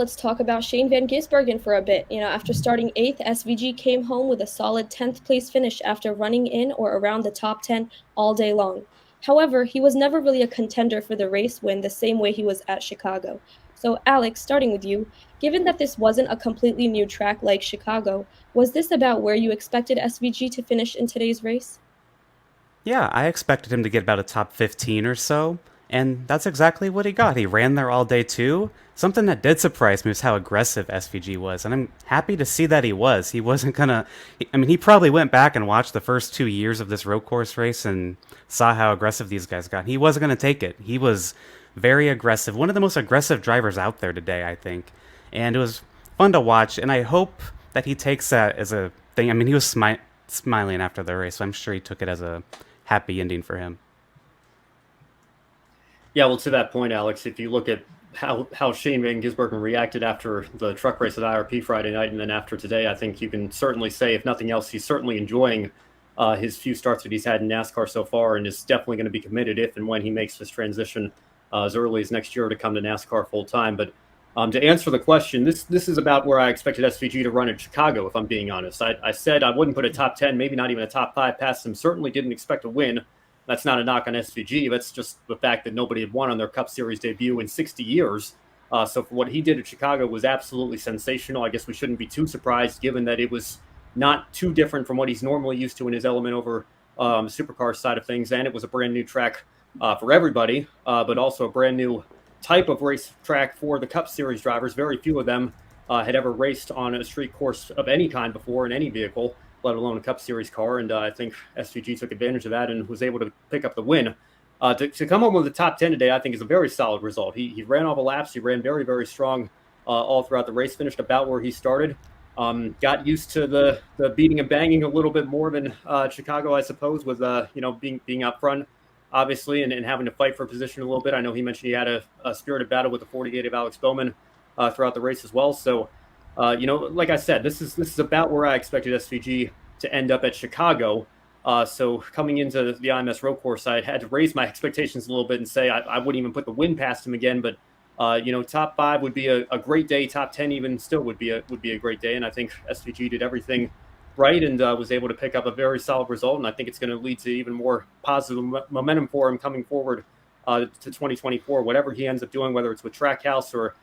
Let's talk about Shane van Gisbergen for a bit. After starting 8th, SVG came home with a solid 10th place finish after running in or around the top 10 all day long. However, he was never really a contender for the race win the same way he was at Chicago. So, Alex, starting with you, given that this wasn't a completely new track like Chicago, was this about where you expected SVG to finish in today's race? Yeah, I expected him to get about a top 15 or so, and that's exactly what he got. He ran there all day too. Something that did surprise me was how aggressive SVG was, and I'm happy to see that he was. He wasn't gonna. I mean, he probably went back and watched the first 2 years of this road course race and saw how aggressive these guys got. He wasn't gonna take it. He was very aggressive. One of the most aggressive drivers out there today, I think, and it was fun to watch. And I hope that he takes that as a thing. I mean, he was smiling after the race, so I'm sure he took it as a happy ending for him. Yeah, well, to that point, Alex, if you look at how Shane van Gisbergen reacted after the truck race at IRP Friday night and then after today, I think you can certainly say, if nothing else, he's certainly enjoying his few starts that he's had in NASCAR so far, and is definitely going to be committed if and when he makes this transition as early as next year to come to NASCAR full time. But to answer the question, this is about where I expected SVG to run in Chicago, if I'm being honest. I said I wouldn't put a top 10, maybe not even a top 5 past him. Certainly didn't expect a win. That's not a knock on SVG. That's just the fact that nobody had won on their Cup Series debut in 60 years. So for what he did at Chicago was absolutely sensational. I guess we shouldn't be too surprised, given that it was not too different from what he's normally used to in his element over supercar side of things. And it was a brand new track for everybody, but also a brand new type of race track for the Cup Series drivers. Very few of them had ever raced on a street course of any kind before in any vehicle, let alone a Cup Series car. And I think SVG took advantage of that and was able to pick up the win. To come home with the top 10 today, I think is a very solid result. He ran all the laps. He ran very, very strong all throughout the race, finished about where he started. Got used to the beating and banging a little bit more than Chicago, I suppose, with being up front, obviously, and having to fight for position a little bit. I know he mentioned he had a spirited battle with the 48 of Alex Bowman throughout the race as well. So, like I said, this is about where I expected SVG to end up at Chicago. So coming into the IMS road course, I had to raise my expectations a little bit and say I wouldn't even put the win past him again. But top 5 would be a great day. Top 10 even still would be a great day. And I think SVG did everything right and was able to pick up a very solid result. And I think it's going to lead to even more positive momentum for him coming forward to 2024. Whatever he ends up doing, whether it's with Trackhouse or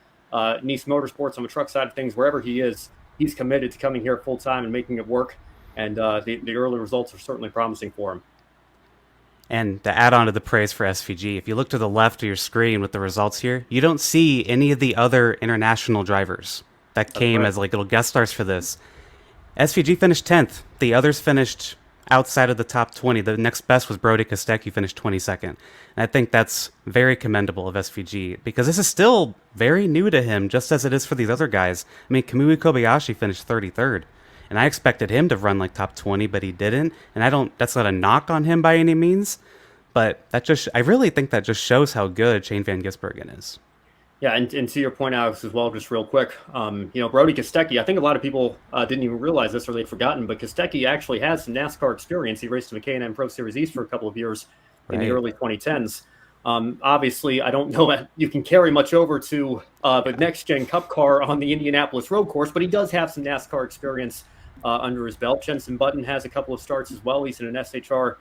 Nice Motorsports on the truck side of things, wherever he is, he's committed to coming here full time and making it work. And the early results are certainly promising for him. And to add on to the praise for SVG, if you look to the left of your screen with the results here, you don't see any of the other international drivers that came as like little guest stars for this. SVG finished 10th. The others finished outside of the top 20. The next best was Brody Kostecki, finished 22nd. And I think that's very commendable of SVG because this is still very new to him, just as it is for these other guys. I mean, Kamui Kobayashi finished 33rd. And I expected him to run like top 20, but he didn't. And that's not a knock on him by any means. But I really think that just shows how good Shane van Gisbergen is. Yeah, and to your point, Alex, as well, just real quick, Brody Kostecki, I think a lot of people didn't even realize this or they'd forgotten, but Kostecki actually has some NASCAR experience. He raced in the K&N Pro Series East for a couple of years in the early 2010s. Obviously, I don't know that you can carry much over to the next-gen Cup car on the Indianapolis road course, but he does have some NASCAR experience under his belt. Jensen Button has a couple of starts as well. He's in an SHR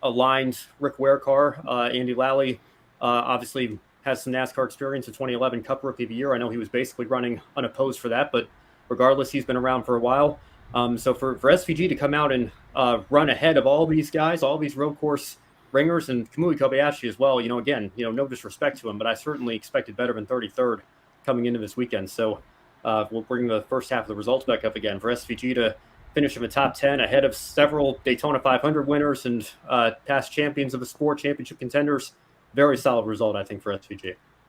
aligned Rick Ware car. Andy Lally obviously has some NASCAR experience, a 2011 Cup Rookie of the Year. I know he was basically running unopposed for that, but regardless, he's been around for a while. So for SVG to come out and run ahead of all these guys, all these road course ringers, and Kamui Kobayashi as well, again, no disrespect to him, but I certainly expected better than 33rd coming into this weekend. So we'll bring the first half of the results back up again. For SVG to finish in the top 10 ahead of several Daytona 500 winners and past champions of the sport, championship contenders, very solid result, I think, for SVG.